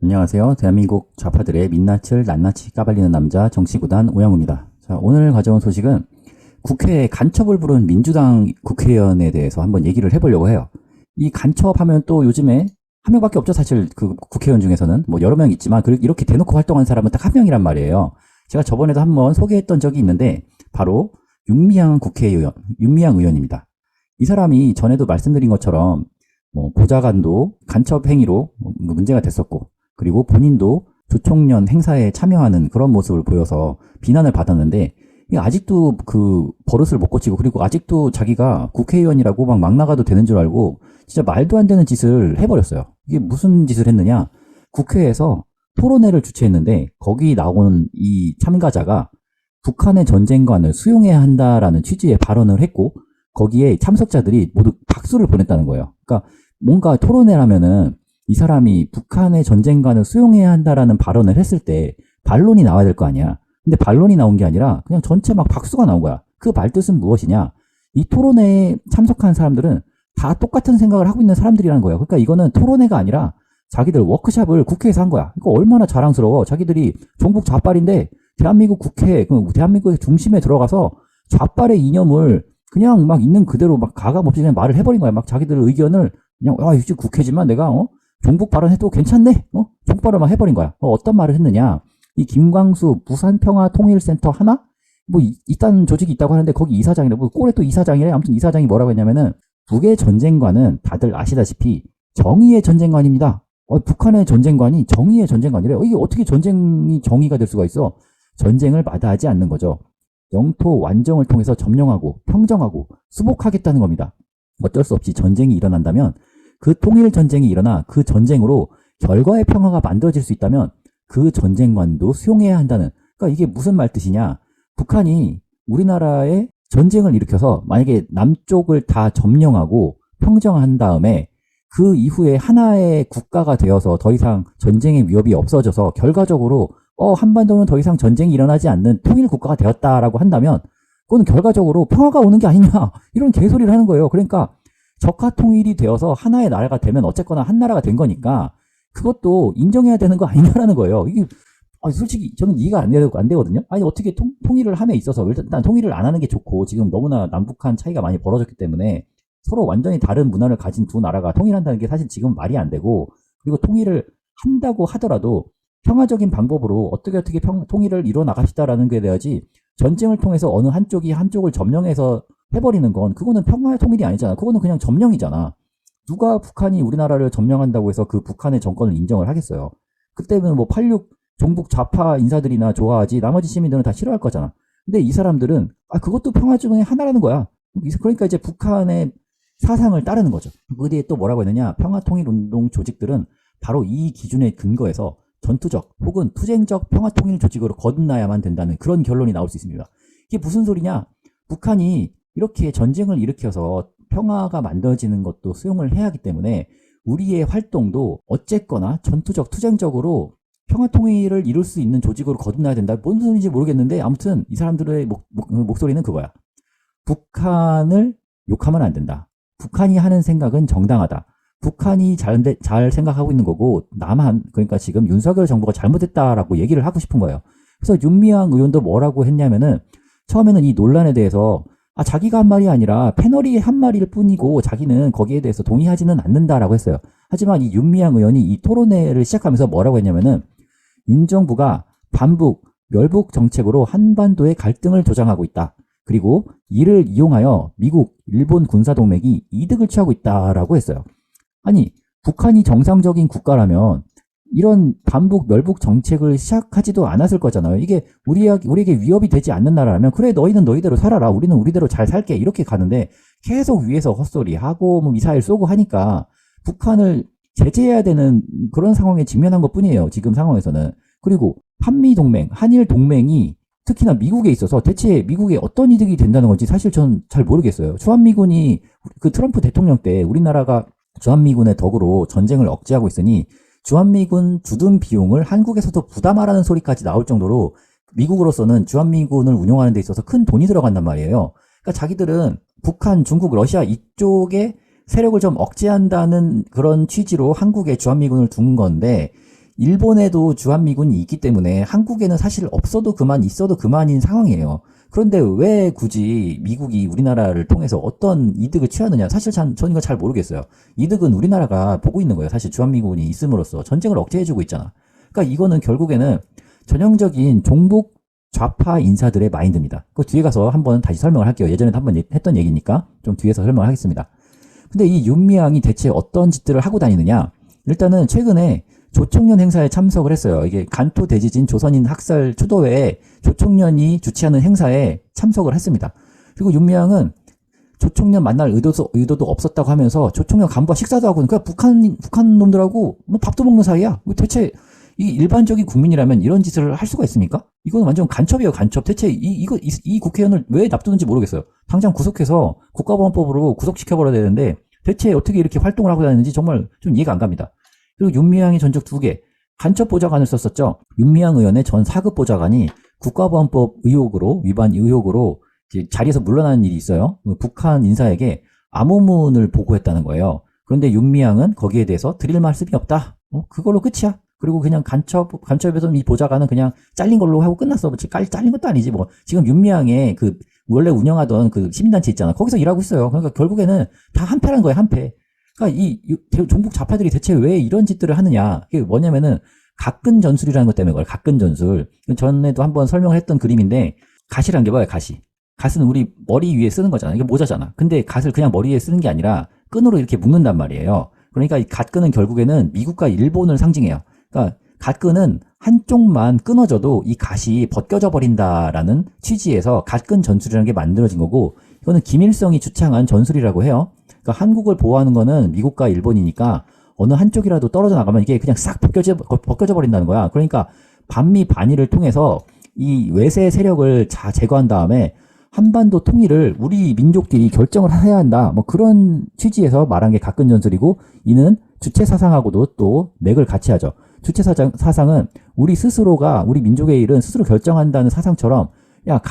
안녕하세요. 대한민국 좌파들의 민낯을 낱낱이 까발리는 남자 정치구단 오영우입니다. 자, 오늘 가져온 소식은 국회에 간첩을 부른 민주당 국회의원에 대해서 한번 얘기를 해보려고 해요. 이 간첩하면 또 요즘에 한 명밖에 없죠. 사실 그 국회의원 중에서는 뭐 여러 명 있지만 이렇게 대놓고 활동하는 사람은 딱 한 명이란 말이에요. 제가 저번에도 한번 소개했던 적이 있는데 바로 윤미향 의원입니다. 이 사람이 전에도 말씀드린 것처럼 뭐 보좌관도 간첩 행위로 문제가 됐었고, 그리고 본인도 조총련 행사에 참여하는 그런 모습을 보여서 비난을 받았는데, 아직도 그 버릇을 못 고치고, 그리고 아직도 자기가 국회의원이라고 막 나가도 되는 줄 알고 진짜 말도 안 되는 짓을 해버렸어요. 이게 무슨 짓을 했느냐? 국회에서 토론회를 주최했는데 거기 나오는 이 참가자가 북한의 전쟁관을 수용해야 한다라는 취지의 발언을 했고, 거기에 참석자들이 모두 박수를 보냈다는 거예요. 그러니까 뭔가 토론회라면은 이 사람이 북한의 전쟁관을 수용해야 한다라는 발언을 했을 때 반론이 나와야 될 거 아니야. 근데 반론이 나온 게 아니라 그냥 전체 막 박수가 나온 거야. 그 말뜻은 무엇이냐? 이 토론회에 참석한 사람들은 다 똑같은 생각을 하고 있는 사람들이라는 거예요. 그러니까 이거는 토론회가 아니라 자기들 워크샵을 국회에서 한 거야. 이거 얼마나 자랑스러워. 자기들이 종북 좌빨인데 대한민국 국회, 대한민국의 중심에 들어가서 좌빨의 이념을 그냥 막 있는 그대로 막 가감 없이 그냥 말을 해버린 거야. 막 자기들 의견을 그냥, 이제 국회지만 내가, 종북 발언해도 괜찮네? 종북 발언만 해버린 거야. 어떤 말을 했느냐? 이 김광수 부산평화통일센터 하나? 뭐, 이딴 조직이 있다고 하는데 거기 이사장이래. 뭐, 꼴에 또 이사장이래. 아무튼 이사장이 뭐라고 했냐면은, 북의 전쟁관은 다들 아시다시피 정의의 전쟁관입니다. 북한의 전쟁관이 정의의 전쟁관이래. 이게 어떻게 전쟁이 정의가 될 수가 있어? 전쟁을 마다하지 않는 거죠. 영토 완정을 통해서 점령하고 평정하고 수복하겠다는 겁니다. 어쩔 수 없이 전쟁이 일어난다면, 그 통일 전쟁이 일어나 그 전쟁으로 결과의 평화가 만들어질 수 있다면 그 전쟁관도 수용해야 한다는, 그러니까 이게 무슨 말 뜻이냐? 북한이 우리나라에 전쟁을 일으켜서 만약에 남쪽을 다 점령하고 평정한 다음에 그 이후에 하나의 국가가 되어서 더 이상 전쟁의 위협이 없어져서 결과적으로 한반도는 더 이상 전쟁이 일어나지 않는 통일 국가가 되었다라고 한다면, 그건 결과적으로 평화가 오는 게 아니냐, 이런 개소리를 하는 거예요. 그러니까 적화 통일이 되어서 하나의 나라가 되면 어쨌거나 한 나라가 된 거니까 그것도 인정해야 되는 거 아니냐라는 거예요. 이게 솔직히 저는 이해가 안 되거든요. 아니 어떻게 통일을 함에 있어서 일단 통일을 안 하는 게 좋고, 지금 너무나 남북한 차이가 많이 벌어졌기 때문에 서로 완전히 다른 문화를 가진 두 나라가 통일한다는 게 사실 지금 말이 안 되고, 그리고 통일을 한다고 하더라도 평화적인 방법으로 어떻게 통일을 이뤄 나갑시다라는 게 돼야지, 전쟁을 통해서 어느 한쪽이 한쪽을 점령해서 해버리는 건 그거는 평화의 통일이 아니잖아. 그거는 그냥 점령이잖아. 누가 북한이 우리나라를 점령한다고 해서 그 북한의 정권을 인정을 하겠어요? 그때는 뭐 86 종북 좌파 인사들이나 좋아하지 나머지 시민들은 다 싫어할 거잖아. 근데 이 사람들은 그것도 평화 중에 하나라는 거야. 그러니까 이제 북한의 사상을 따르는 거죠. 그 뒤에 또 뭐라고 했느냐? 평화통일운동 조직들은 바로 이 기준에 근거해서 전투적 혹은 투쟁적 평화통일 조직으로 거듭나야만 된다는 그런 결론이 나올 수 있습니다. 이게 무슨 소리냐? 북한이 이렇게 전쟁을 일으켜서 평화가 만들어지는 것도 수용을 해야 하기 때문에 우리의 활동도 어쨌거나 전투적, 투쟁적으로 평화통일을 이룰 수 있는 조직으로 거듭나야 된다. 뭔 소리인지 모르겠는데 아무튼 이 사람들의 목소리는 그거야. 북한을 욕하면 안 된다. 북한이 하는 생각은 정당하다. 북한이 잘 생각하고 있는 거고, 그러니까 지금 윤석열 정부가 잘못했다라고 얘기를 하고 싶은 거예요. 그래서 윤미향 의원도 뭐라고 했냐면은, 처음에는 이 논란에 대해서 자기가 한 말이 아니라 패널이 한 말일 뿐이고 자기는 거기에 대해서 동의하지는 않는다라고 했어요. 하지만 이 윤미향 의원이 이 토론회를 시작하면서 뭐라고 했냐면은, 윤 정부가 반북, 멸북 정책으로 한반도의 갈등을 조장하고 있다. 그리고 이를 이용하여 미국, 일본 군사동맹이 이득을 취하고 있다라고 했어요. 아니, 북한이 정상적인 국가라면 이런 반북, 멸북 정책을 시작하지도 않았을 거잖아요. 이게 우리에게 위협이 되지 않는 나라라면, 그래, 너희는 너희대로 살아라. 우리는 우리대로 잘 살게. 이렇게 가는데 계속 위에서 헛소리하고 뭐 미사일 쏘고 하니까 북한을 제재해야 되는 그런 상황에 직면한 것 뿐이에요. 지금 상황에서는. 그리고 한미동맹, 한일동맹이 특히나 미국에 있어서 대체 미국에 어떤 이득이 된다는 건지 사실 전 잘 모르겠어요. 주한미군이 그 트럼프 대통령 때 우리나라가 주한미군의 덕으로 전쟁을 억제하고 있으니 주한미군 주둔 비용을 한국에서도 부담하라는 소리까지 나올 정도로 미국으로서는 주한미군을 운영하는 데 있어서 큰 돈이 들어간단 말이에요. 그러니까 자기들은 북한, 중국, 러시아 이쪽에 세력을 좀 억제한다는 그런 취지로 한국에 주한미군을 둔 건데, 일본에도 주한미군이 있기 때문에 한국에는 사실 없어도 그만 있어도 그만인 상황이에요. 그런데 왜 굳이 미국이 우리나라를 통해서 어떤 이득을 취하느냐? 사실 저는 이거 잘 모르겠어요. 이득은 우리나라가 보고 있는 거예요. 사실 주한미군이 있음으로써 전쟁을 억제해주고 있잖아. 그러니까 이거는 결국에는 전형적인 종북 좌파 인사들의 마인드입니다. 그 뒤에 가서 한번 다시 설명을 할게요. 예전에도 한번 했던 얘기니까 좀 뒤에서 설명을 하겠습니다. 근데 이 윤미향이 대체 어떤 짓들을 하고 다니느냐? 일단은 최근에 조총련 행사에 참석을 했어요. 이게 간토 대지진 조선인 학살 추도회에 조총련이 주최하는 행사에 참석을 했습니다. 그리고 윤미향은 조총련 만날 의도도 없었다고 하면서 조총련 간부와 식사도 하고, 그러니까 북한 놈들하고 뭐 밥도 먹는 사이야. 대체 이 일반적인 국민이라면 이런 짓을 할 수가 있습니까? 이건 완전 간첩이에요, 간첩. 대체 이 국회의원을 왜 납두는지 모르겠어요. 당장 구속해서 국가보안법으로 구속시켜버려야 되는데 대체 어떻게 이렇게 활동을 하고 다니는지 정말 좀 이해가 안 갑니다. 그리고 윤미향의 전적 2개, 간첩 보좌관을 썼었죠. 윤미향 의원의 전 4급 보좌관이 국가보안법 위반 의혹으로 자리에서 물러나는 일이 있어요. 북한 인사에게 암호문을 보고했다는 거예요. 그런데 윤미향은 거기에 대해서 드릴 말씀이 없다. 그걸로 끝이야. 그리고 그냥 간첩에서 이 보좌관은 그냥 잘린 걸로 하고 끝났어. 잘린 것도 아니지 뭐. 지금 윤미향의 원래 운영하던 그 시민단체 있잖아. 거기서 일하고 있어요. 그러니까 결국에는 다 한패란 거예요, 한패. 그러니까 이 종북 좌파들이 대체 왜 이런 짓들을 하느냐. 그게 뭐냐면은 가근 전술이라는 것 때문에 그래요. 가근 전술. 전에도 한번 설명을 했던 그림인데, 갓이란 게 뭐야, 갓이. 갓은 우리 머리 위에 쓰는 거잖아. 이게 모자잖아. 근데 갓을 그냥 머리 위에 쓰는 게 아니라 끈으로 이렇게 묶는단 말이에요. 그러니까 이 갓끈은 결국에는 미국과 일본을 상징해요. 그러니까 갓끈은 한쪽만 끊어져도 이 갓이 벗겨져 버린다라는 취지에서 갓끈 전술이라는 게 만들어진 거고, 이거는 김일성이 주창한 전술이라고 해요. 그러니까 한국을 보호하는 거는 미국과 일본이니까 어느 한쪽이라도 떨어져 나가면 이게 그냥 싹 벗겨져 버린다는 거야. 그러니까 반미 반일을 통해서 이 외세 세력을 제거한 다음에 한반도 통일을 우리 민족끼리 결정을 해야 한다. 뭐 그런 취지에서 말한 게 가근 전술이고, 이는 주체 사상하고도 또 맥을 같이 하죠. 주체 사상은 우리 스스로가 우리 민족의 일은 스스로 결정한다는 사상처럼, 야,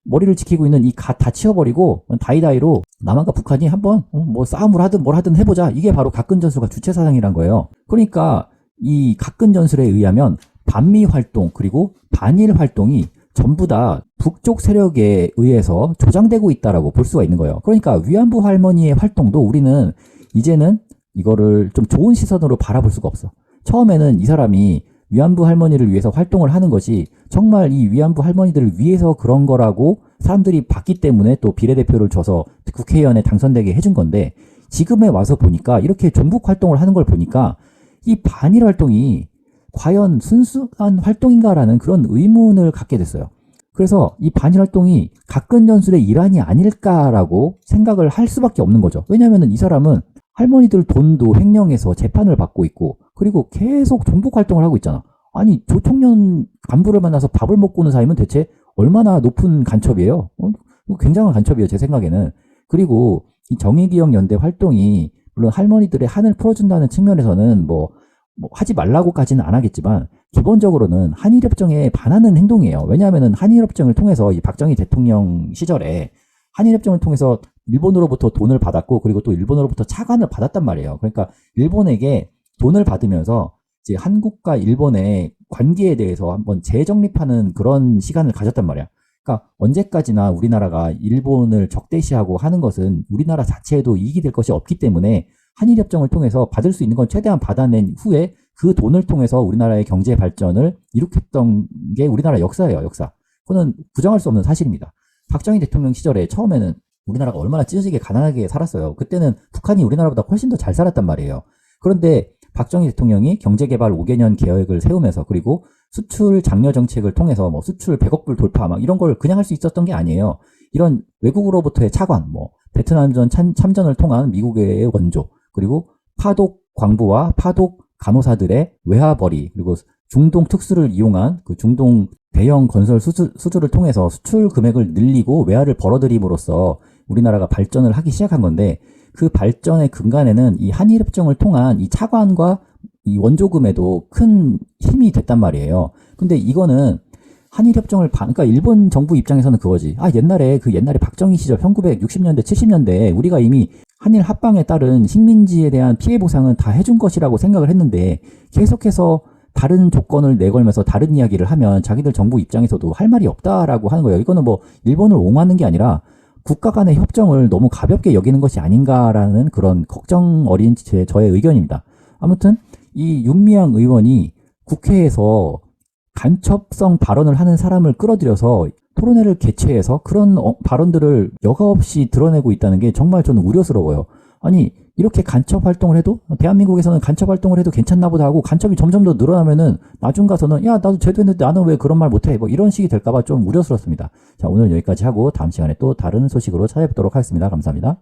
머리를 지키고 있는 이 갓 다 치워버리고 다이다이로 남한과 북한이 한번 뭐 싸움을 하든 뭘 하든 해보자. 이게 바로 가근 전술과 주체 사상이란 거예요. 그러니까 이 가근 전술에 의하면 반미 활동 그리고 반일 활동이 전부 다 북쪽 세력에 의해서 조장되고 있다라고 볼 수가 있는 거예요. 그러니까 위안부 할머니의 활동도 우리는 이제는 이거를 좀 좋은 시선으로 바라볼 수가 없어. 처음에는 이 사람이 위안부 할머니를 위해서 활동을 하는 것이 정말 이 위안부 할머니들을 위해서 그런 거라고 사람들이 봤기 때문에 또 비례대표를 줘서 국회의원에 당선되게 해준 건데, 지금에 와서 보니까 이렇게 종북 활동을 하는 걸 보니까 이 반일 활동이 과연 순수한 활동인가라는 그런 의문을 갖게 됐어요. 그래서 이 반일 활동이 가근 전술의 일환이 아닐까라고 생각을 할 수밖에 없는 거죠. 왜냐하면 이 사람은 할머니들 돈도 횡령해서 재판을 받고 있고, 그리고 계속 종북 활동을 하고 있잖아. 아니, 조총련 간부를 만나서 밥을 먹고 오는 사이면 대체 얼마나 높은 간첩이에요? 굉장한 간첩이에요, 제 생각에는. 그리고 이 정의기억연대 활동이 물론 할머니들의 한을 풀어준다는 측면에서는 뭐 하지 말라고까지는 안 하겠지만, 기본적으로는 한일협정에 반하는 행동이에요. 왜냐하면 한일협정을 통해서 이 박정희 대통령 시절에 한일협정을 통해서 일본으로부터 돈을 받았고, 그리고 또 일본으로부터 차관을 받았단 말이에요. 그러니까 일본에게 돈을 받으면서 이제 한국과 일본의 관계에 대해서 한번 재정립하는 그런 시간을 가졌단 말이야. 그러니까 언제까지나 우리나라가 일본을 적대시하고 하는 것은 우리나라 자체에도 이익이 될 것이 없기 때문에 한일협정을 통해서 받을 수 있는 건 최대한 받아낸 후에 그 돈을 통해서 우리나라의 경제 발전을 일으켰던 게 우리나라 역사예요, 역사. 그거는 부정할 수 없는 사실입니다. 박정희 대통령 시절에 처음에는 우리나라가 얼마나 찢어지게 가난하게 살았어요. 그때는 북한이 우리나라보다 훨씬 더 잘 살았단 말이에요. 그런데 박정희 대통령이 경제개발 5개년 계획을 세우면서, 그리고 수출 장려 정책을 통해서 뭐 수출 100억 불 돌파 막 이런 걸 그냥 할 수 있었던 게 아니에요. 이런 외국으로부터의 차관, 뭐 베트남전 참전을 통한 미국의 원조, 그리고 파독 광부와 파독 간호사들의 외화벌이, 그리고 중동 특수를 이용한 그 중동 대형 건설 수주를 통해서 수출 금액을 늘리고 외화를 벌어들임으로써 우리나라가 발전을 하기 시작한 건데, 그 발전의 근간에는 이 한일협정을 통한 이 차관과 이 원조금에도 큰 힘이 됐단 말이에요. 근데 이거는 한일협정을 그러니까 일본 정부 입장에서는 그거지. 옛날에 박정희 시절 1960년대 70년대에 우리가 이미 한일 합방에 따른 식민지에 대한 피해 보상은 다 해준 것이라고 생각을 했는데, 계속해서 다른 조건을 내걸면서 다른 이야기를 하면 자기들 정부 입장에서도 할 말이 없다라고 하는 거예요. 이거는 뭐 일본을 옹호하는 게 아니라 국가 간의 협정을 너무 가볍게 여기는 것이 아닌가라는 그런 걱정 어린 저의 의견입니다. 아무튼 이 윤미향 의원이 국회에서 간첩성 발언을 하는 사람을 끌어들여서 토론회를 개최해서 그런 발언들을 여과 없이 드러내고 있다는 게 정말 저는 우려스러워요. 아니 이렇게 간첩 활동을 해도 대한민국에서는 간첩 활동을 해도 괜찮나 보다 하고 간첩이 점점 더 늘어나면은 나중 가서는 야 나도 제도했는데 나는 왜 그런 말 못해 뭐 이런 식이 될까봐 좀 우려스럽습니다. 자 오늘 여기까지 하고 다음 시간에 또 다른 소식으로 찾아뵙도록 하겠습니다. 감사합니다.